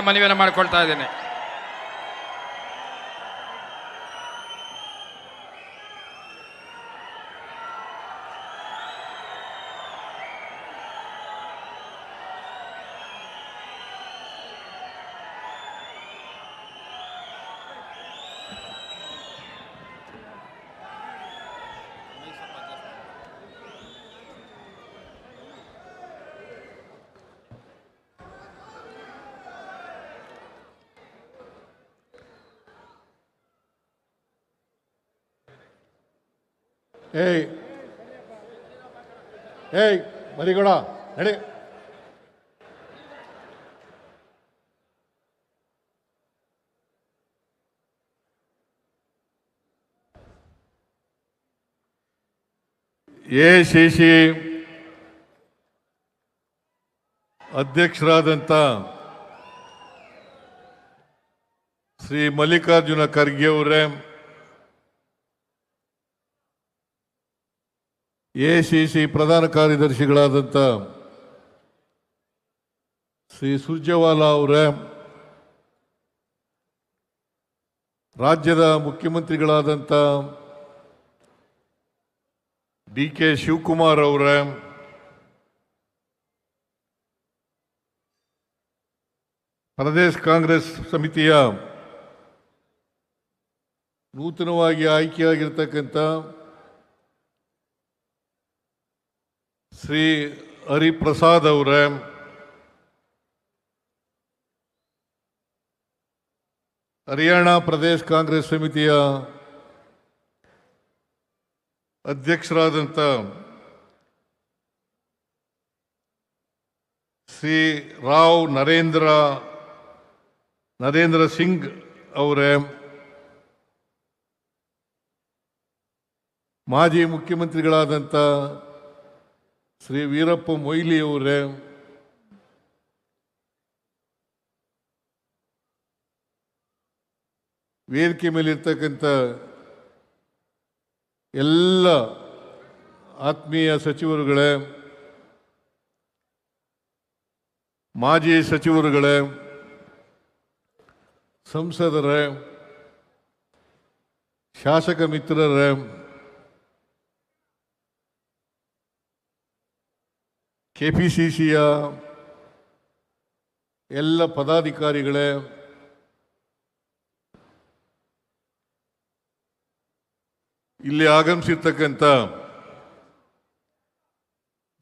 ಮನವಿಯನ್ನು ಮಾಡಿಕೊಳ್ತಾ ಇದ್ದೇನೆ. ಏಯ್ ಏಯ್ ಮರಿಗೌಡ ನಡಿ. ಎಸಿಸಿ ಅಧ್ಯಕ್ಷರಾದಂಥ ಶ್ರೀ ಮಲ್ಲಿಕಾರ್ಜುನ ಖರ್ಗೆ ಅವರೇ, ಎಸಿಸಿ ಪ್ರಧಾನ ಕಾರ್ಯದರ್ಶಿಗಳಾದಂಥ ಶ್ರೀ ಸುರ್ಜೇವಾಲಾ ಅವರೇ, ರಾಜ್ಯದ ಮುಖ್ಯಮಂತ್ರಿಗಳಾದಂಥ ಡಿ.ಕೆ. ಶಿವಕುಮಾರ್ ಅವರೇ, ಪ್ರದೇಶ ಕಾಂಗ್ರೆಸ್ ಸಮಿತಿಯ ನೂತನವಾಗಿ ಆಯ್ಕೆಯಾಗಿರ್ತಕ್ಕಂಥ ಶ್ರೀ ಹರಿಪ್ರಸಾದ್ ಅವರೇ, ಹರಿಯಾಣ ಪ್ರದೇಶ ಕಾಂಗ್ರೆಸ್ ಸಮಿತಿಯ ಅಧ್ಯಕ್ಷರಾದಂಥ ಶ್ರೀ ರಾವ್ ನರೇಂದ್ರ ಸಿಂಗ್ ಅವರೇ, ಮಾಜಿ ಮುಖ್ಯಮಂತ್ರಿಗಳಾದಂಥ ಶ್ರೀ ವೀರಪ್ಪ ಮೊಯ್ಲಿ ಅವರೇ, ವೇದಿಕೆ ಮೇಲಿರ್ತಕ್ಕಂಥ ಎಲ್ಲ ಆತ್ಮೀಯ ಸಚಿವರುಗಳೇ, ಮಾಜಿ ಸಚಿವರುಗಳೇ, ಸಂಸದರೇ, ಶಾಸಕ ಮಿತ್ರರೇ, ಕೆಪಿಸಿಸಿಯ ಎಲ್ಲ ಪದಾಧಿಕಾರಿಗಳೇ, ಇಲ್ಲಿ ಆಗಮಿಸಿರ್ತಕ್ಕಂಥ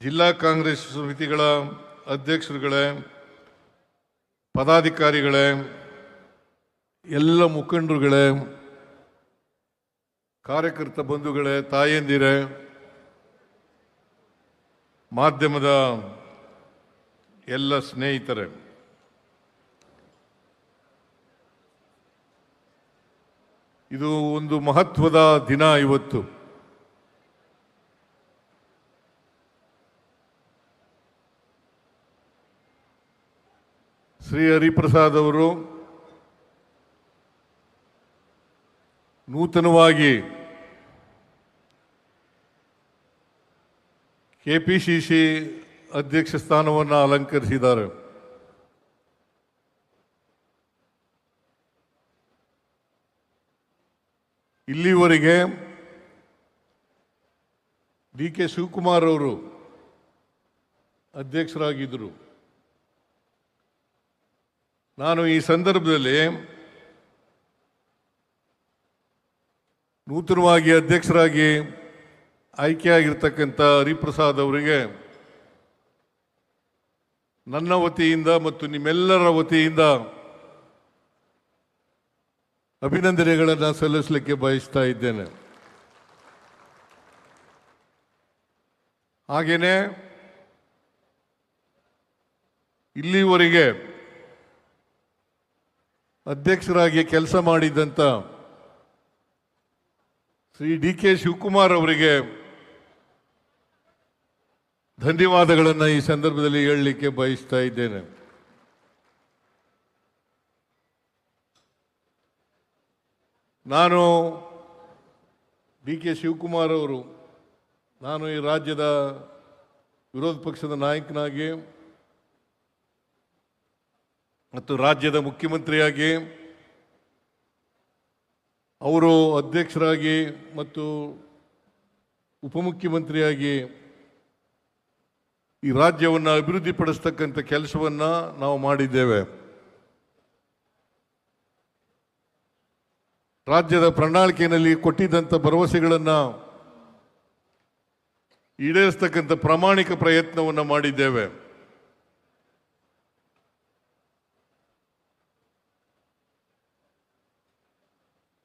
ಜಿಲ್ಲಾ ಕಾಂಗ್ರೆಸ್ ಸಮಿತಿಗಳ ಅಧ್ಯಕ್ಷರುಗಳೇ, ಪದಾಧಿಕಾರಿಗಳೇ, ಎಲ್ಲ ಮುಖಂಡರುಗಳೇ, ಕಾರ್ಯಕರ್ತ ಬಂಧುಗಳೇ, ತಾಯಂದಿರೇ, ಮಾಧ್ಯಮದ ಎಲ್ಲ ಸ್ನೇಹಿತರೆ, ಇದು ಒಂದು ಮಹತ್ವದ ದಿನ. ಇವತ್ತು ಶ್ರೀ ಹರಿಪ್ರಸಾದ್ ಅವರು ನೂತನವಾಗಿ ಕೆಪಿಸಿಸಿ ಅಧ್ಯಕ್ಷ ಸ್ಥಾನವನ್ನು ಅಲಂಕರಿಸಿದ್ದಾರೆ. ಇಲ್ಲಿವರೆಗೆ ಡಿ.ಕೆ. ಶಿವಕುಮಾರ್ ಅವರು ಅಧ್ಯಕ್ಷರಾಗಿದ್ದರು. ನಾನು ಈ ಸಂದರ್ಭದಲ್ಲಿ ನೂತನವಾಗಿ ಅಧ್ಯಕ್ಷರಾಗಿ ಆಯ್ಕೆಯಾಗಿರ್ತಕ್ಕಂಥ ಹರಿಪ್ರಸಾದ್ ಅವರಿಗೆ ನನ್ನ ವತಿಯಿಂದ ಮತ್ತು ನಿಮ್ಮೆಲ್ಲರ ವತಿಯಿಂದ ಅಭಿನಂದನೆಗಳನ್ನು ಸಲ್ಲಿಸಲಿಕ್ಕೆ ಬಯಸ್ತಾ ಇದ್ದೇನೆ. ಹಾಗೆಯೇ ಇಲ್ಲಿವರೆಗೆ ಅಧ್ಯಕ್ಷರಾಗಿ ಕೆಲಸ ಮಾಡಿದ್ದಂಥ ಶ್ರೀ ಡಿ.ಕೆ. ಶಿವಕುಮಾರ್ ಅವರಿಗೆ ಧನ್ಯವಾದಗಳನ್ನು ಈ ಸಂದರ್ಭದಲ್ಲಿ ಹೇಳಲಿಕ್ಕೆ ಬಯಸ್ತಾ ಇದ್ದೇನೆ. ನಾನು ಡಿ.ಕೆ. ಶಿವಕುಮಾರ್ ಅವರು, ನಾನು ಈ ರಾಜ್ಯದ ವಿರೋಧ ಪಕ್ಷದ ನಾಯಕನಾಗಿ ಮತ್ತು ರಾಜ್ಯದ ಮುಖ್ಯಮಂತ್ರಿಯಾಗಿ ಅವರು ಅಧ್ಯಕ್ಷರಾಗಿ ಮತ್ತು ಉಪಮುಖ್ಯಮಂತ್ರಿಯಾಗಿ ಈ ರಾಜ್ಯವನ್ನು ಅಭಿವೃದ್ಧಿಪಡಿಸ್ತಕ್ಕಂಥ ಕೆಲಸವನ್ನು ನಾವು ಮಾಡಿದ್ದೇವೆ. ರಾಜ್ಯದ ಪ್ರಣಾಳಿಕೆಯಲ್ಲಿ ಕೊಟ್ಟಿದ್ದಂಥ ಭರವಸೆಗಳನ್ನು ಈಡೇರಿಸ್ತಕ್ಕಂಥ ಪ್ರಾಮಾಣಿಕ ಪ್ರಯತ್ನವನ್ನು ಮಾಡಿದ್ದೇವೆ.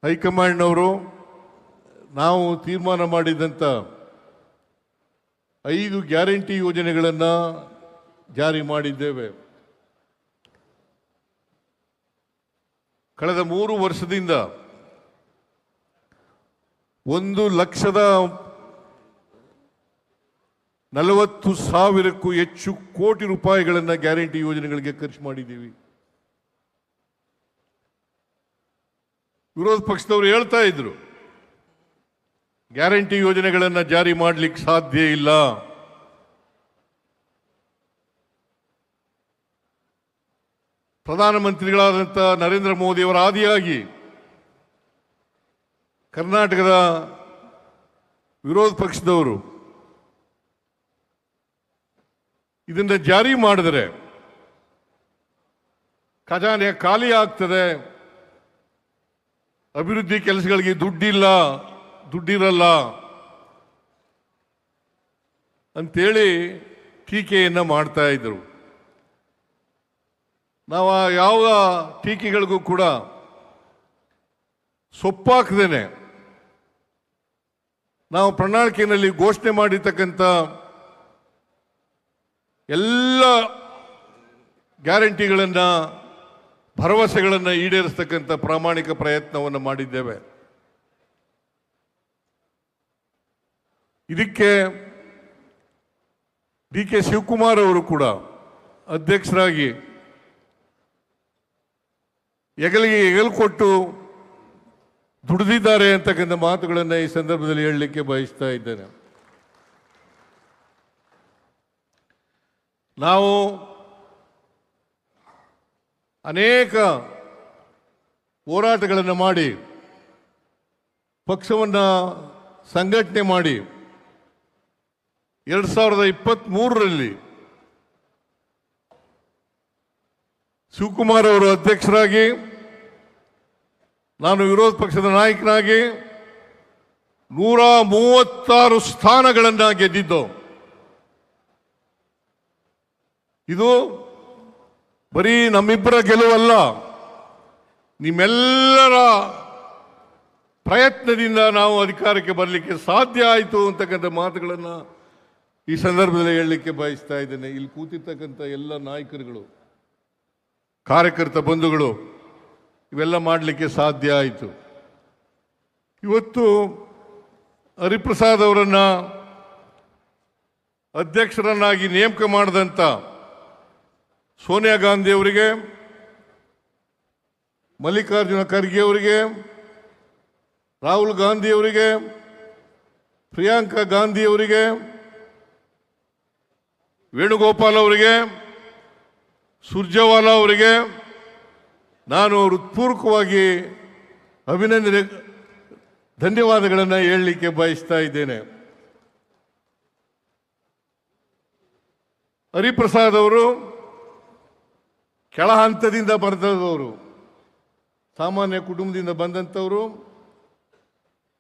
ಹೈಕಮಾಂಡ್ನವರು ನಾವು ತೀರ್ಮಾನ ಮಾಡಿದಂಥ 5 ಗ್ಯಾರಂಟಿ ಯೋಜನೆಗಳನ್ನು ಜಾರಿ ಮಾಡಿದ್ದೇವೆ. ಕಳೆದ 3 ವರ್ಷದಿಂದ 1,40,000ಕ್ಕೂ ಹೆಚ್ಚು ಕೋಟಿ ರೂಪಾಯಿಗಳನ್ನು ಗ್ಯಾರಂಟಿ ಯೋಜನೆಗಳಿಗೆ ಖರ್ಚು ಮಾಡಿದ್ದೀವಿ. ವಿರೋಧ ಪಕ್ಷದವರು ಹೇಳ್ತಾ ಇದ್ರು ಗ್ಯಾರಂಟಿ ಯೋಜನೆಗಳನ್ನು ಜಾರಿ ಮಾಡಲಿಕ್ಕೆ ಸಾಧ್ಯ ಇಲ್ಲ. ಪ್ರಧಾನಮಂತ್ರಿಗಳಾದಂಥ ನರೇಂದ್ರ ಮೋದಿಯವರ ಆದಿಯಾಗಿ ಕರ್ನಾಟಕದ ವಿರೋಧ ಪಕ್ಷದವರು ಇದನ್ನು ಜಾರಿ ಮಾಡಿದರೆ ಖಜಾನೆ ಖಾಲಿ ಆಗ್ತದೆ, ಅಭಿವೃದ್ಧಿ ಕೆಲಸಗಳಿಗೆ ದುಡ್ಡಿರಲ್ಲ ಅಂತೇಳಿ ಟೀಕೆಯನ್ನು ಮಾಡ್ತಾ ಇದ್ರು. ನಾವು ಯಾವ ಟೀಕೆಗಳಿಗೂ ಕೂಡ ಸೊಪ್ಪಾಕದೇನೆ ನಾವು ಪ್ರಣಾಳಿಕೆಯಲ್ಲಿ ಘೋಷಣೆ ಮಾಡಿರ್ತಕ್ಕಂಥ ಎಲ್ಲ ಗ್ಯಾರಂಟಿಗಳನ್ನು ಭರವಸೆಗಳನ್ನು ಈಡೇರಿಸ್ತಕ್ಕಂಥ ಪ್ರಾಮಾಣಿಕ ಪ್ರಯತ್ನವನ್ನು ಮಾಡಿದ್ದೇವೆ. ಇದಕ್ಕೆ ಡಿ ಕೆ ಶಿವಕುಮಾರ್ ಅವರು ಕೂಡ ಅಧ್ಯಕ್ಷರಾಗಿ ಹೆಗಲಿಗೆ ಹೆಗಲು ಕೊಟ್ಟು ದುಡಿದಿದ್ದಾರೆ ಅಂತಕ್ಕಂಥ ಮಾತುಗಳನ್ನು ಈ ಸಂದರ್ಭದಲ್ಲಿ ಹೇಳಲಿಕ್ಕೆ ಬಯಸ್ತಾ ಇದ್ದೇನೆ. ನಾವು ಅನೇಕ ಹೋರಾಟಗಳನ್ನು ಮಾಡಿ ಪಕ್ಷವನ್ನು ಸಂಘಟನೆ ಮಾಡಿ 2023ರಲ್ಲಿ ಶಿವಕುಮಾರ್ ಅವರು ಅಧ್ಯಕ್ಷರಾಗಿ ನಾನು ವಿರೋಧ ಪಕ್ಷದ ನಾಯಕನಾಗಿ 136 ಸ್ಥಾನಗಳನ್ನು ಗೆದ್ದಿದ್ದು. ಇದು ಬರೀ ನಮ್ಮಿಬ್ಬರ ಗೆಲುವಲ್ಲ, ನಿಮ್ಮೆಲ್ಲರ ಪ್ರಯತ್ನದಿಂದ ನಾವು ಅಧಿಕಾರಕ್ಕೆ ಬರಲಿಕ್ಕೆ ಸಾಧ್ಯ ಆಯಿತು ಅಂತಕ್ಕಂಥ ಮಾತುಗಳನ್ನು ಈ ಸಂದರ್ಭದಲ್ಲಿ ಹೇಳಲಿಕ್ಕೆ ಬಯಸ್ತಾ ಇದ್ದೇನೆ. ಇಲ್ಲಿ ಕೂತಿರ್ತಕ್ಕಂಥ ಎಲ್ಲ ನಾಯಕರುಗಳು, ಕಾರ್ಯಕರ್ತ ಬಂಧುಗಳು ಇವೆಲ್ಲ ಮಾಡಲಿಕ್ಕೆ ಸಾಧ್ಯ ಆಯಿತು. ಇವತ್ತು ಹರಿಪ್ರಸಾದ್ ಅವರನ್ನು ಅಧ್ಯಕ್ಷರನ್ನಾಗಿ ನೇಮಕ ಮಾಡಿದಂಥ ಸೋನಿಯಾ ಗಾಂಧಿ ಅವರಿಗೆ, ಮಲ್ಲಿಕಾರ್ಜುನ ಖರ್ಗೆ ಅವರಿಗೆ, ರಾಹುಲ್ ಗಾಂಧಿ ಅವರಿಗೆ, ಪ್ರಿಯಾಂಕಾ ಗಾಂಧಿ ಅವರಿಗೆ, ವೇಣುಗೋಪಾಲ್ ಅವರಿಗೆ, ಸುರ್ಜೇವಾಲಾ ಅವರಿಗೆ ನಾನು ಹೃತ್ಪೂರ್ವಕವಾಗಿ ಧನ್ಯವಾದಗಳನ್ನು ಹೇಳಲಿಕ್ಕೆ ಬಯಸ್ತಾ ಇದ್ದೇನೆ. ಹರಿಪ್ರಸಾದ್ ಅವರು ಕೆಳ ಹಂತದಿಂದ ಬಂದವರು, ಸಾಮಾನ್ಯ ಕುಟುಂಬದಿಂದ ಬಂದಂಥವರು,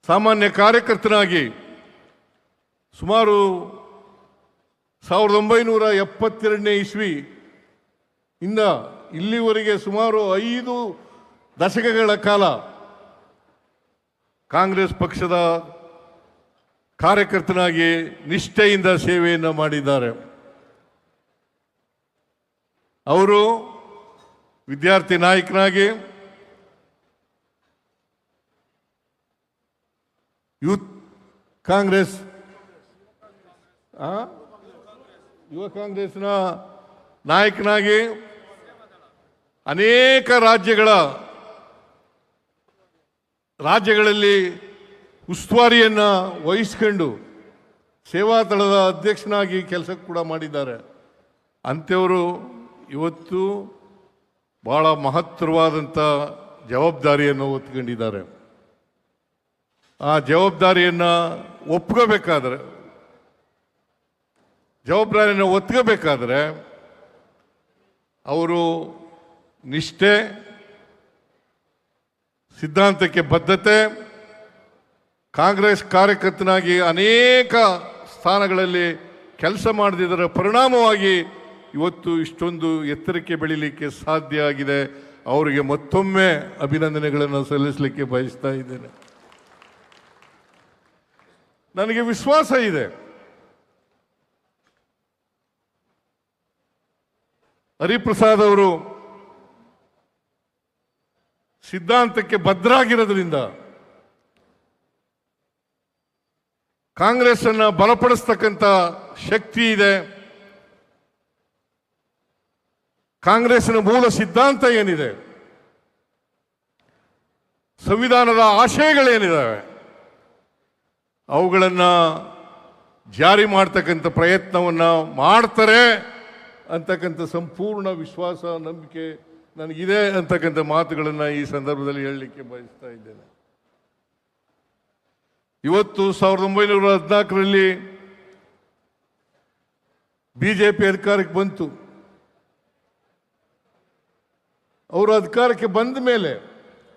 ಸಾಮಾನ್ಯ ಕಾರ್ಯಕರ್ತನಾಗಿ ಸುಮಾರು 1972ನೇ ಇಸ್ವಿ ಇಂದ ಇಲ್ಲಿವರೆಗೆ ಸುಮಾರು 5 ದಶಕಗಳ ಕಾಲ ಕಾಂಗ್ರೆಸ್ ಪಕ್ಷದ ಕಾರ್ಯಕರ್ತನಾಗಿ ನಿಷ್ಠೆಯಿಂದ ಸೇವೆಯನ್ನು ಮಾಡಿದ್ದಾರೆ. ಅವರು ವಿದ್ಯಾರ್ಥಿ ನಾಯಕನಾಗಿ, ಯೂತ್ ಕಾಂಗ್ರೆಸ್, ಯುವ ಕಾಂಗ್ರೆಸ್ನ ನಾಯಕನಾಗಿ ಅನೇಕ ರಾಜ್ಯಗಳಲ್ಲಿ ಉಸ್ತುವಾರಿಯನ್ನು ವಹಿಸ್ಕೊಂಡು ಸೇವಾದಳದ ಅಧ್ಯಕ್ಷನಾಗಿ ಕೆಲಸ ಕೂಡ ಮಾಡಿದ್ದಾರೆ. ಅಂಥವರು ಇವತ್ತು ಬಹಳ ಮಹತ್ತರವಾದಂಥ ಜವಾಬ್ದಾರಿಯನ್ನು ಹೊತ್ಕೊಂಡಿದ್ದಾರೆ. ಆ ಜವಾಬ್ದಾರಿಯನ್ನು ಒತ್ಕೋಬೇಕಾದ್ರೆ ಅವರು ನಿಷ್ಠೆ, ಸಿದ್ಧಾಂತಕ್ಕೆ ಬದ್ಧತೆ, ಕಾಂಗ್ರೆಸ್ ಕಾರ್ಯಕರ್ತನಾಗಿ ಅನೇಕ ಸ್ಥಾನಗಳಲ್ಲಿ ಕೆಲಸ ಮಾಡದಿದ್ದರ ಪರಿಣಾಮವಾಗಿ ಇವತ್ತು ಇಷ್ಟೊಂದು ಎತ್ತರಕ್ಕೆ ಬೆಳೀಲಿಕ್ಕೆ ಸಾಧ್ಯ ಆಗಿದೆ. ಅವರಿಗೆ ಮತ್ತೊಮ್ಮೆ ಅಭಿನಂದನೆಗಳನ್ನು ಸಲ್ಲಿಸಲಿಕ್ಕೆ ಬಯಸ್ತಾ ಇದ್ದೇನೆ. ನನಗೆ ವಿಶ್ವಾಸ ಇದೆ, ಹರಿಪ್ರಸಾದ್ ಅವರು ಸಿದ್ಧಾಂತಕ್ಕೆ ಬದ್ಧರಾಗಿರೋದ್ರಿಂದ ಕಾಂಗ್ರೆಸ್ ಅನ್ನು ಬಲಪಡಿಸ್ತಕ್ಕಂಥ ಶಕ್ತಿ ಇದೆ. ಕಾಂಗ್ರೆಸ್ನ ಮೂಲ ಸಿದ್ಧಾಂತ ಏನಿದೆ, ಸಂವಿಧಾನದ ಆಶಯಗಳೇನಿದ್ದಾವೆ, ಅವುಗಳನ್ನು ಜಾರಿ ಮಾಡ್ತಕ್ಕಂಥ ಪ್ರಯತ್ನವನ್ನು ಮಾಡ್ತಾರೆ ಅಂತಕ್ಕಂಥ ಸಂಪೂರ್ಣ ವಿಶ್ವಾಸ, ನಂಬಿಕೆ ನನಗಿದೆ ಅಂತಕ್ಕಂಥ ಮಾತುಗಳನ್ನು ಈ ಸಂದರ್ಭದಲ್ಲಿ ಹೇಳಲಿಕ್ಕೆ ಬಯಸ್ತಾ ಇದ್ದೇನೆ. ಇವತ್ತು 1914ರಲ್ಲಿ ಬಿಜೆಪಿ ಅಧಿಕಾರಕ್ಕೆ ಬಂತು. ಅವರು ಅಧಿಕಾರಕ್ಕೆ ಬಂದ ಮೇಲೆ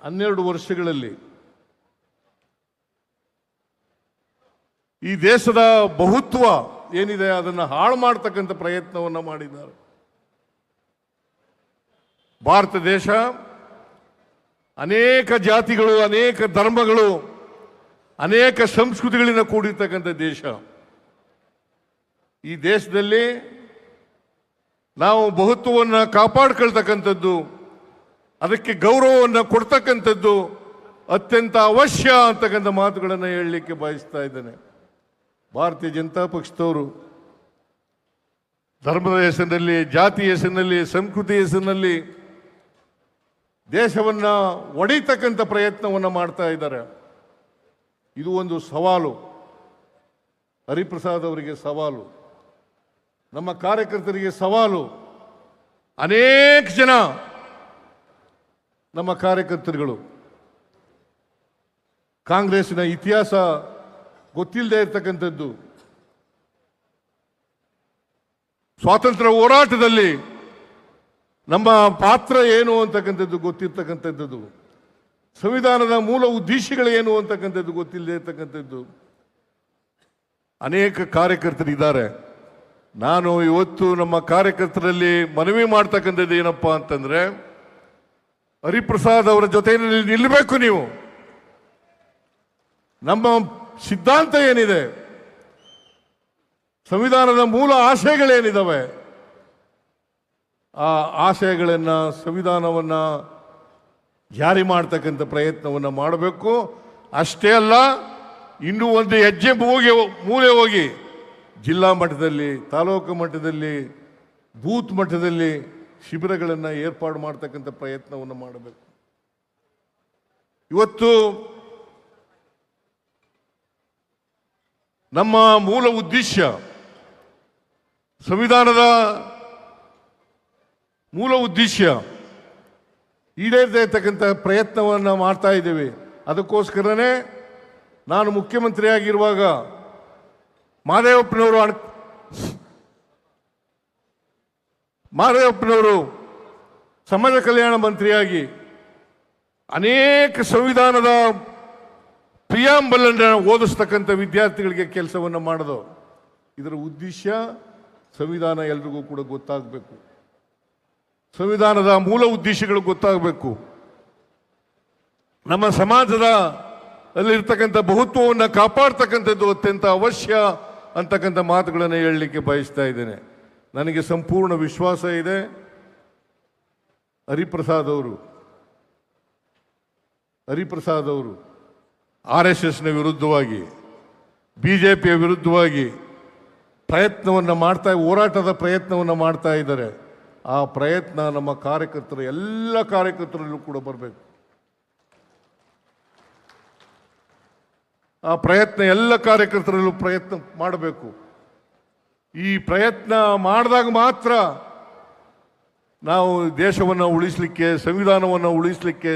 12 ವರ್ಷಗಳಲ್ಲಿ ಈ ದೇಶದ ಬಹುತ್ವ ಏನಿದೆ ಅದನ್ನು ಹಾಳು ಮಾಡ್ತಕ್ಕಂಥ ಪ್ರಯತ್ನವನ್ನು ಮಾಡಿದ್ದಾರೆ. ಭಾರತ ದೇಶ ಅನೇಕ ಜಾತಿಗಳು, ಅನೇಕ ಧರ್ಮಗಳು, ಅನೇಕ ಸಂಸ್ಕೃತಿಗಳಿಂದ ಕೂಡಿರ್ತಕ್ಕಂಥ ದೇಶ. ಈ ದೇಶದಲ್ಲಿ ನಾವು ಬಹುತ್ವವನ್ನು ಕಾಪಾಡ್ಕೊಳ್ತಕ್ಕಂಥದ್ದು, ಅದಕ್ಕೆ ಗೌರವವನ್ನು ಕೊಡ್ತಕ್ಕಂಥದ್ದು ಅತ್ಯಂತ ಅವಶ್ಯ ಅಂತಕ್ಕಂಥ ಮಾತುಗಳನ್ನು ಹೇಳಲಿಕ್ಕೆ ಬಯಸ್ತಾ ಇದ್ದೇನೆ. ಭಾರತೀಯ ಜನತಾ ಪಕ್ಷದವರು ಧರ್ಮದ ಹೆಸರಿನಲ್ಲಿ, ಜಾತಿ ಹೆಸರಿನಲ್ಲಿ, ಸಂಸ್ಕೃತಿ ಹೆಸರಿನಲ್ಲಿ ದೇಶವನ್ನು ಒಡೆಯತಕ್ಕಂಥ ಪ್ರಯತ್ನವನ್ನು ಮಾಡ್ತಾ ಇದ್ದಾರೆ. ಇದು ಒಂದು ಸವಾಲು, ಹರಿಪ್ರಸಾದ್ ಅವರಿಗೆ ಸವಾಲು, ನಮ್ಮ ಕಾರ್ಯಕರ್ತರಿಗೆ ಸವಾಲು. ಅನೇಕ ಜನ ನಮ್ಮ ಕಾರ್ಯಕರ್ತರುಗಳು ಕಾಂಗ್ರೆಸ್ನ ಇತಿಹಾಸ ಗೊತ್ತಿಲ್ಲದೆ ಇರತಕ್ಕಂಥದ್ದು, ಸ್ವಾತಂತ್ರ್ಯ ಹೋರಾಟದಲ್ಲಿ ನಮ್ಮ ಪಾತ್ರ ಏನು ಅಂತಕ್ಕಂಥದ್ದು ಗೊತ್ತಿರ್ತಕ್ಕಂಥದ್ದು, ಸಂವಿಧಾನದ ಮೂಲ ಉದ್ದೇಶಗಳು ಏನು ಅಂತಕ್ಕಂಥದ್ದು ಗೊತ್ತಿಲ್ಲದೆ ಇರ್ತಕ್ಕಂಥದ್ದು ಅನೇಕ ಕಾರ್ಯಕರ್ತರಿದ್ದಾರೆ. ನಾನು ಇವತ್ತು ನಮ್ಮ ಕಾರ್ಯಕರ್ತರಲ್ಲಿ ಮನವಿ ಮಾಡ್ತಕ್ಕಂಥದ್ದು ಏನಪ್ಪ ಅಂತಂದ್ರೆ, ಹರಿಪ್ರಸಾದ್ ಅವರ ಜೊತೆಯಲ್ಲಿ ನಿಲ್ಲಬೇಕು. ನೀವು ನಮ್ಮ ಸಿದ್ಧಾಂತ ಏನಿದೆ, ಸಂವಿಧಾನದ ಮೂಲ ಆಶಯಗಳೇನಿದ್ದಾವೆ, ಆ ಆಶಯಗಳನ್ನು, ಸಂವಿಧಾನವನ್ನು ಜಾರಿ ಮಾಡ್ತಕ್ಕಂಥ ಪ್ರಯತ್ನವನ್ನು ಮಾಡಬೇಕು. ಅಷ್ಟೇ ಅಲ್ಲ, ಇನ್ನೂ ಒಂದು ಹೆಜ್ಜೆ ಮೂಲೆ ಹೋಗಿ ಜಿಲ್ಲಾ ಮಟ್ಟದಲ್ಲಿ, ತಾಲೂಕು ಮಟ್ಟದಲ್ಲಿ, ಬೂತ್ ಮಟ್ಟದಲ್ಲಿ ಶಿಬಿರಗಳನ್ನು ಏರ್ಪಾಡು ಮಾಡ್ತಕ್ಕಂಥ ಪ್ರಯತ್ನವನ್ನು ಮಾಡಬೇಕು. ಇವತ್ತು ನಮ್ಮ ಮೂಲ ಉದ್ದೇಶ, ಸಂವಿಧಾನದ ಮೂಲ ಉದ್ದೇಶ ಈಡೇರದೇ ಇರ್ತಕ್ಕಂಥ ಪ್ರಯತ್ನವನ್ನು ಮಾಡ್ತಾ ಇದ್ದೇವೆ. ಅದಕ್ಕೋಸ್ಕರನೇ ನಾನು ಮುಖ್ಯಮಂತ್ರಿಯಾಗಿರುವಾಗ ಮಾದೇವಪ್ಪನವರು ಸಮಾಜ ಕಲ್ಯಾಣ ಮಂತ್ರಿಯಾಗಿ ಅನೇಕ ಸಂವಿಧಾನದ ಪ್ರಿಯಾಂಬಲ್ ಅನ್ನು ಓದಿಸ್ತಕ್ಕಂಥ ವಿದ್ಯಾರ್ಥಿಗಳಿಗೆ ಕೆಲಸವನ್ನು ಮಾಡೋದು. ಇದರ ಉದ್ದೇಶ ಸಂವಿಧಾನ ಎಲ್ರಿಗೂ ಕೂಡ ಗೊತ್ತಾಗಬೇಕು, ಸಂವಿಧಾನದ ಮೂಲ ಉದ್ದೇಶಗಳು ಗೊತ್ತಾಗಬೇಕು, ನಮ್ಮ ಸಮಾಜದ ಅಲ್ಲಿರ್ತಕ್ಕಂಥ ಬಹುತ್ವವನ್ನು ಕಾಪಾಡ್ತಕ್ಕಂಥದ್ದು ಅತ್ಯಂತ ಅವಶ್ಯ ಅಂತಕ್ಕಂಥ ಮಾತುಗಳನ್ನು ಹೇಳಲಿಕ್ಕೆ ಬಯಸ್ತಾ ಇದ್ದೇನೆ. ನನಗೆ ಸಂಪೂರ್ಣ ವಿಶ್ವಾಸ ಇದೆ, ಹರಿಪ್ರಸಾದ್ ಅವರು RSSನ ವಿರುದ್ಧವಾಗಿ, ಬಿಜೆಪಿಯ ವಿರುದ್ಧವಾಗಿ ಹೋರಾಟದ ಪ್ರಯತ್ನವನ್ನು ಮಾಡ್ತಾ ಇದ್ದಾರೆ. ಆ ಪ್ರಯತ್ನ ನಮ್ಮ ಕಾರ್ಯಕರ್ತರು, ಎಲ್ಲ ಕಾರ್ಯಕರ್ತರಲ್ಲೂ ಕೂಡ ಬರಬೇಕು. ಆ ಪ್ರಯತ್ನ ಎಲ್ಲ ಕಾರ್ಯಕರ್ತರಲ್ಲೂ ಪ್ರಯತ್ನ ಮಾಡಬೇಕು. ಈ ಪ್ರಯತ್ನ ಮಾಡಿದಾಗ ಮಾತ್ರ ನಾವು ದೇಶವನ್ನು ಉಳಿಸಲಿಕ್ಕೆ, ಸಂವಿಧಾನವನ್ನು ಉಳಿಸಲಿಕ್ಕೆ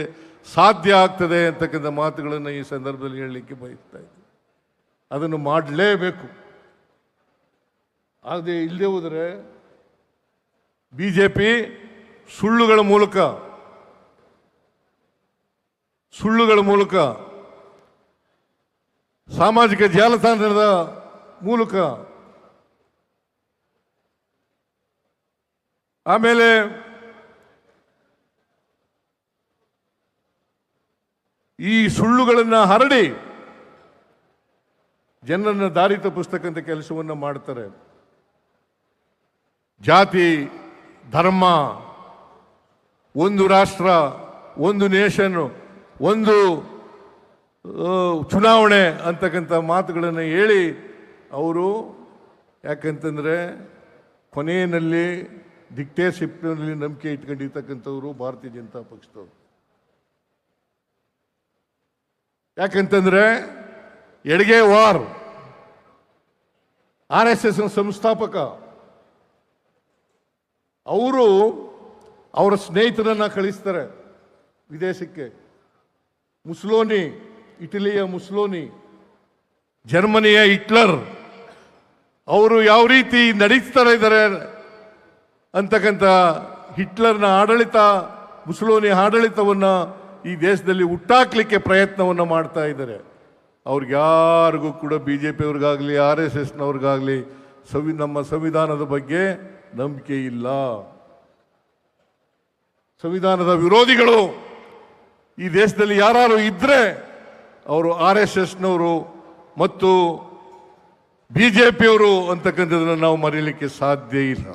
ಸಾಧ್ಯ ಆಗ್ತದೆ ಅಂತಕ್ಕಂಥ ಮಾತುಗಳನ್ನು ಈ ಸಂದರ್ಭದಲ್ಲಿ ಹೇಳಲಿಕ್ಕೆ ಬಯಸ್ತಾ ಇದ್ದೀನಿ. ಅದನ್ನು ಮಾಡಲೇಬೇಕು. ಆದರೆ ಇಲ್ಲದೆ ಹೋದರೆ ಬಿಜೆಪಿ ಸುಳ್ಳುಗಳ ಮೂಲಕ ಸಾಮಾಜಿಕ ಜಾಲತಾಣದ ಮೂಲಕ, ಆಮೇಲೆ ಈ ಸುಳ್ಳುಗಳನ್ನು ಹರಡಿ ಜನರನ್ನು ದಾರಿ ತಪ್ಪಿಸ್ತಕ್ಕಂಥ ಕೆಲಸವನ್ನು ಮಾಡ್ತಾರೆ. ಜಾತಿ, ಧರ್ಮ, ಒಂದು ರಾಷ್ಟ್ರ, ಒಂದು ನೇಷನ್, ಒಂದು ಚುನಾವಣೆ ಅಂತಕ್ಕಂಥ ಮಾತುಗಳನ್ನು ಹೇಳಿ ಅವರು, ಯಾಕಂತಂದರೆ ಕೊನೆಯಲ್ಲಿ ಡಿಕ್ಟೇಟರ್ಶಿಪ್ನಲ್ಲಿ ನಂಬಿಕೆ ಇಟ್ಕೊಂಡಿರ್ತಕ್ಕಂಥವ್ರು ಭಾರತೀಯ ಜನತಾ ಪಕ್ಷದವರು. ಯಾಕಂತಂದರೆ ಎಡ್ಗೆ ವಾರ್ RSS ಸಂಸ್ಥಾಪಕ ಅವರು ಅವರ ಸ್ನೇಹಿತರನ್ನ ಕಳಿಸ್ತಾರೆ ವಿದೇಶಕ್ಕೆ. ಮುಸ್ಸೋಲಿನಿ, ಇಟಲಿಯ ಮುಸ್ಸೋಲಿನಿ, ಜರ್ಮನಿಯ ಹಿಟ್ಲರ್ ಅವರು ಯಾವ ರೀತಿ ನಡೆಸ್ತಾ ಇದ್ದಾರೆ ಅಂತಕ್ಕಂಥ ಹಿಟ್ಲರ್ನ ಆಡಳಿತ, ಮುಸ್ಸೋಲಿನಿ ಆಡಳಿತವನ್ನು ಈ ದೇಶದಲ್ಲಿ ಹುಟ್ಟಾಕ್ಲಿಕ್ಕೆ ಪ್ರಯತ್ನವನ್ನು ಮಾಡ್ತಾ ಇದ್ದಾರೆ. ಅವ್ರಿಗ್ಯಾರಿಗೂ ಕೂಡ BJP-ಅವ್ರಿಗಾಗಲಿ RSSನವ್ರಿಗಾಗಲಿ ನಮ್ಮ ಸಂವಿಧಾನದ ಬಗ್ಗೆ ನಂಬಿಕೆ ಇಲ್ಲ. ಸಂವಿಧಾನದ ವಿರೋಧಿಗಳು ಈ ದೇಶದಲ್ಲಿ ಯಾರು ಇದ್ರೆ ಅವರು RSSನವರು ಮತ್ತು BJP-ಯವರು ಅಂತಕ್ಕಂಥದ್ದನ್ನು ನಾವು ಮರೀಲಿಕ್ಕೆ ಸಾಧ್ಯ ಇಲ್ಲ.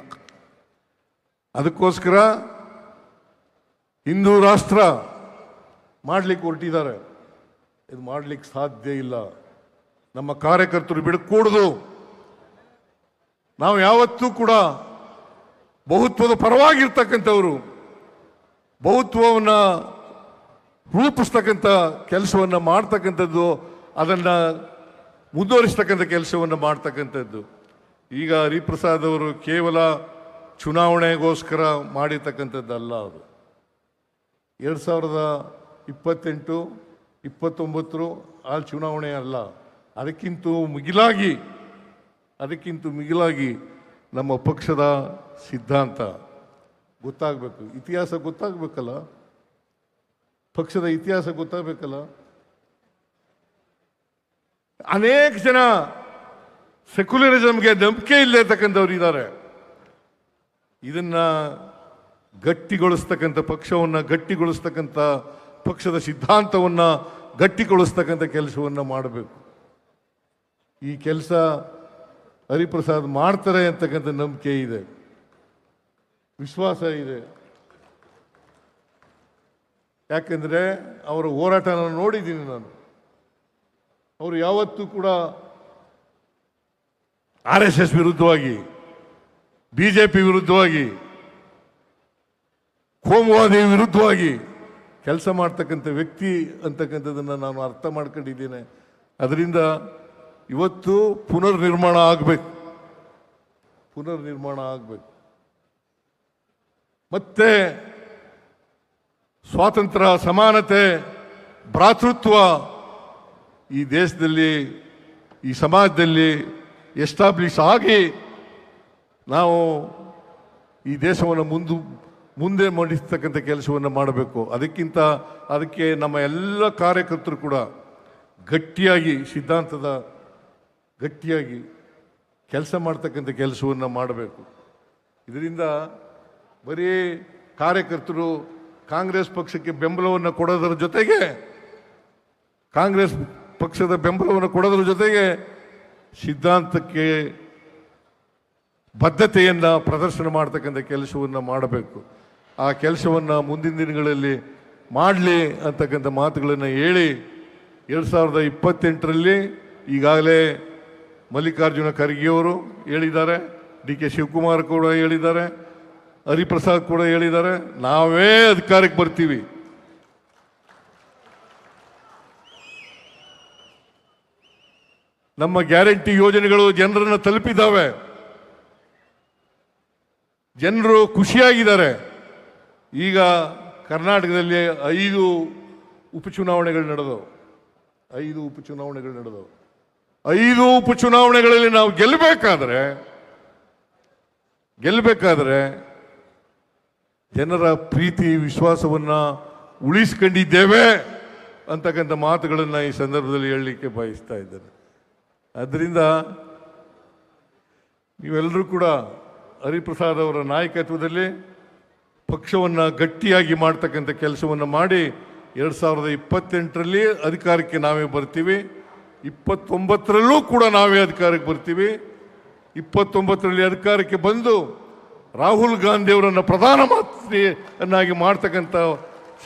ಅದಕ್ಕೋಸ್ಕರ ಹಿಂದೂ ರಾಷ್ಟ್ರ ಮಾಡಲಿಕ್ಕೆ ಹೊರಟಿದ್ದಾರೆ. ಇದು ಮಾಡಲಿಕ್ಕೆ ಸಾಧ್ಯ ಇಲ್ಲ. ನಮ್ಮ ಕಾರ್ಯಕರ್ತರು ಬಿಡಕೂಡದು. ನಾವು ಯಾವತ್ತೂ ಕೂಡ ಬಹುತ್ವದ ಪರವಾಗಿರ್ತಕ್ಕಂಥವರು, ಬಹುತ್ವವನ್ನು ರೂಪಿಸ್ತಕ್ಕಂಥ ಕೆಲಸವನ್ನು ಮಾಡ್ತಕ್ಕಂಥದ್ದು, ಅದನ್ನು ಮುಂದುವರಿಸ್ತಕ್ಕಂಥ ಕೆಲಸವನ್ನು ಮಾಡ್ತಕ್ಕಂಥದ್ದು. ಈಗ ಹರಿಪ್ರಸಾದ್ ಅವರು ಕೇವಲ ಚುನಾವಣೆಗೋಸ್ಕರ ಮಾಡಿರ್ತಕ್ಕಂಥದ್ದಲ್ಲ. ಅದು 2028, 29 ಆ ಚುನಾವಣೆ ಅಲ್ಲ. ಅದಕ್ಕಿಂತ ಮಿಗಿಲಾಗಿ ನಮ್ಮ ಪಕ್ಷದ ಸಿದ್ಧಾಂತ ಗೊತ್ತಾಗಬೇಕು, ಇತಿಹಾಸ ಗೊತ್ತಾಗಬೇಕಲ್ಲ, ಪಕ್ಷದ ಇತಿಹಾಸ ಗೊತ್ತಾಗಬೇಕಲ್ಲ. ಅನೇಕ ಜನ ಸೆಕ್ಯುಲರಿಸಮ್ಗೆ ನಂಬಿಕೆ ಇಲ್ಲತಕ್ಕಂಥವ್ರು ಇದ್ದಾರೆ. ಇದನ್ನ ಗಟ್ಟಿಗೊಳಿಸ್ತಕ್ಕಂಥ ಪಕ್ಷವನ್ನು ಗಟ್ಟಿಗೊಳಿಸ್ತಕ್ಕಂಥ ಪಕ್ಷದ ಸಿದ್ಧಾಂತವನ್ನು ಗಟ್ಟಿಗೊಳಿಸ್ತಕ್ಕಂಥ ಕೆಲಸವನ್ನು ಮಾಡಬೇಕು. ಈ ಕೆಲಸ ಹರಿಪ್ರಸಾದ್ ಮಾಡ್ತಾರೆ ಅಂತಕ್ಕಂಥ ನಂಬಿಕೆ ಇದೆ, ವಿಶ್ವಾಸ ಇದೆ. ಯಾಕೆಂದರೆ ಅವರ ಹೋರಾಟನ ನೋಡಿದ್ದೀನಿ ನಾನು. ಅವರು ಯಾವತ್ತೂ ಕೂಡ RSS ವಿರುದ್ಧವಾಗಿ, BJP ವಿರುದ್ಧವಾಗಿ, ಕೋಮುವಾದಿ ವಿರುದ್ಧವಾಗಿ ಕೆಲಸ ಮಾಡ್ತಕ್ಕಂಥ ವ್ಯಕ್ತಿ ಅಂತಕ್ಕಂಥದ್ದನ್ನು ನಾನು ಅರ್ಥ ಮಾಡ್ಕೊಂಡಿದ್ದೇನೆ. ಅದರಿಂದ ಇವತ್ತು ಪುನರ್ನಿರ್ಮಾಣ ಆಗಬೇಕು. ಮತ್ತೆ ಸ್ವಾತಂತ್ರ್ಯ, ಸಮಾನತೆ, ಭ್ರಾತೃತ್ವ ಈ ದೇಶದಲ್ಲಿ, ಈ ಸಮಾಜದಲ್ಲಿ ಎಸ್ಟಾಬ್ಲಿಷ್ ಆಗಿ ನಾವು ಈ ದೇಶವನ್ನು ಮುಂದೆ ಮಾಡಿಸ್ತಕ್ಕಂಥ ಕೆಲಸವನ್ನು ಮಾಡಬೇಕು. ಅದಕ್ಕೆ ನಮ್ಮ ಎಲ್ಲ ಕಾರ್ಯಕರ್ತರು ಕೂಡ ಗಟ್ಟಿಯಾಗಿ, ಸಿದ್ಧಾಂತದ ಗಟ್ಟಿಯಾಗಿ ಕೆಲಸ ಮಾಡ್ತಕ್ಕಂಥ ಕೆಲಸವನ್ನು ಮಾಡಬೇಕು. ಇದರಿಂದ ಬರೀ ಕಾರ್ಯಕರ್ತರು ಕಾಂಗ್ರೆಸ್ ಪಕ್ಷಕ್ಕೆ ಬೆಂಬಲವನ್ನು ಕೊಡೋದರ ಜೊತೆಗೆ, ಸಿದ್ಧಾಂತಕ್ಕೆ ಬದ್ಧತೆಯನ್ನು ಪ್ರದರ್ಶನ ಮಾಡ್ತಕ್ಕಂಥ ಕೆಲಸವನ್ನು ಮಾಡಬೇಕು. ಆ ಕೆಲಸವನ್ನು ಮುಂದಿನ ದಿನಗಳಲ್ಲಿ ಮಾಡಲಿ ಅಂತಕ್ಕಂಥ ಮಾತುಗಳನ್ನು ಹೇಳಿ 2028ರಲ್ಲಿ ಈಗಾಗಲೇ ಮಲ್ಲಿಕಾರ್ಜುನ ಖರ್ಗೆಯವರು ಹೇಳಿದ್ದಾರೆ, DK ಶಿವಕುಮಾರ್ ಕೂಡ ಹೇಳಿದ್ದಾರೆ, ಹರಿಪ್ರಸಾದ್ ಕೂಡ ಹೇಳಿದ್ದಾರೆ, ನಾವೇ ಅಧಿಕಾರಕ್ಕೆ ಬರ್ತೀವಿ. ನಮ್ಮ ಗ್ಯಾರಂಟಿ ಯೋಜನೆಗಳು ಜನರನ್ನು ತಲುಪಿದ್ದಾವೆ, ಜನರು ಖುಷಿಯಾಗಿದ್ದಾರೆ. ಈಗ ಕರ್ನಾಟಕದಲ್ಲಿ 5 ಉಪಚುನಾವಣೆಗಳು ನಡೆದವು. 5 ಉಪಚುನಾವಣೆಗಳು ನಡೆದವು. 5 ಉಪಚುನಾವಣೆಗಳಲ್ಲಿ ನಾವು ಗೆಲ್ಲಬೇಕಾದ್ರೆ ಜನರ ಪ್ರೀತಿ ವಿಶ್ವಾಸವನ್ನ ಉಳಿಸ್ಕೊಂಡಿದ್ದೇವೆ ಅಂತಕ್ಕಂಥ ಮಾತುಗಳನ್ನು ಈ ಸಂದರ್ಭದಲ್ಲಿ ಹೇಳಲಿಕ್ಕೆ ಬಯಸ್ತಾ ಇದ್ದೇನೆ. ಆದ್ದರಿಂದ ನೀವೆಲ್ಲರೂ ಕೂಡ ಹರಿಪ್ರಸಾದ್ ಅವರ ನಾಯಕತ್ವದಲ್ಲಿ ಪಕ್ಷವನ್ನು ಗಟ್ಟಿಯಾಗಿ ಮಾಡ್ತಕ್ಕಂಥ ಕೆಲಸವನ್ನು ಮಾಡಿ 2028ರಲ್ಲಿ ಅಧಿಕಾರಕ್ಕೆ ನಾವೇ ಬರ್ತೀವಿ. 29ರಲ್ಲೂ ಕೂಡ ನಾವೇ ಅಧಿಕಾರಕ್ಕೆ ಬರ್ತೀವಿ. 29ರಲ್ಲಿ ಅಧಿಕಾರಕ್ಕೆ ಬಂದು ರಾಹುಲ್ ಗಾಂಧಿ ಅವರನ್ನು ಪ್ರಧಾನಮಂತ್ರಿಯನ್ನಾಗಿ ಮಾಡ್ತಕ್ಕಂಥ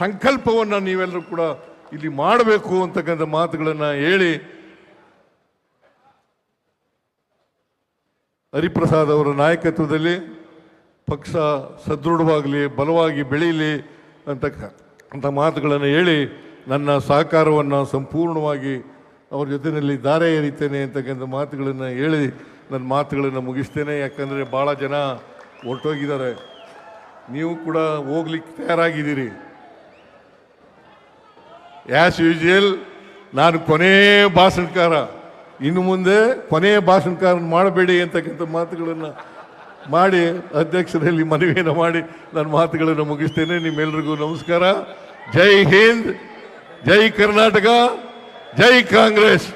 ಸಂಕಲ್ಪವನ್ನು ನೀವೆಲ್ಲರೂ ಕೂಡ ಇಲ್ಲಿ ಮಾಡಬೇಕು ಅಂತಕ್ಕಂಥ ಮಾತುಗಳನ್ನು ಹೇಳಿ ಹರಿಪ್ರಸಾದ್ ಅವರ ನಾಯಕತ್ವದಲ್ಲಿ ಪಕ್ಷ ಸದೃಢವಾಗಲಿ, ಬಲವಾಗಿ ಬೆಳೀಲಿ ಅಂತಕ್ಕಂಥ ಮಾತುಗಳನ್ನು ಹೇಳಿ ನನ್ನ ಸಹಕಾರವನ್ನು ಸಂಪೂರ್ಣವಾಗಿ ಅವ್ರ ಜೊತೆಯಲ್ಲಿ ದಾರೆ ಎರಿತೇನೆ ಅಂತಕ್ಕಂಥ ಮಾತುಗಳನ್ನು ಹೇಳಿ ನನ್ನ ಮಾತುಗಳನ್ನು ಮುಗಿಸ್ತೇನೆ. ಯಾಕಂದರೆ ಭಾಳ ಜನ ಹೊರಟೋಗಿದ್ದಾರೆ, ನೀವು ಕೂಡ ಹೋಗ್ಲಿಕ್ಕೆ ತಯಾರಾಗಿದ್ದೀರಿ. ಆ್ಯಸ್ ಯೂಶುವಲ್ ನಾನು ಕೊನೆಯ ಭಾಷಣಕಾರ, ಇನ್ನು ಮುಂದೆ ಕೊನೆಯ ಭಾಷಣಕಾರ ಮಾಡಬೇಡಿ ಅಂತಕ್ಕಂಥ ಮಾತುಗಳನ್ನು ಮಾಡಿ ಅಧ್ಯಕ್ಷರಲ್ಲಿ ಮನವಿಯನ್ನು ಮಾಡಿ ನನ್ನ ಮಾತುಗಳನ್ನು ಮುಗಿಸ್ತೇನೆ. ನಿಮ್ಮೆಲ್ಲರಿಗೂ ನಮಸ್ಕಾರ. ಜೈ ಹಿಂದ್, ಜೈ ಕರ್ನಾಟಕ, ಜೈ ಕಾಂಗ್ರೆಸ್.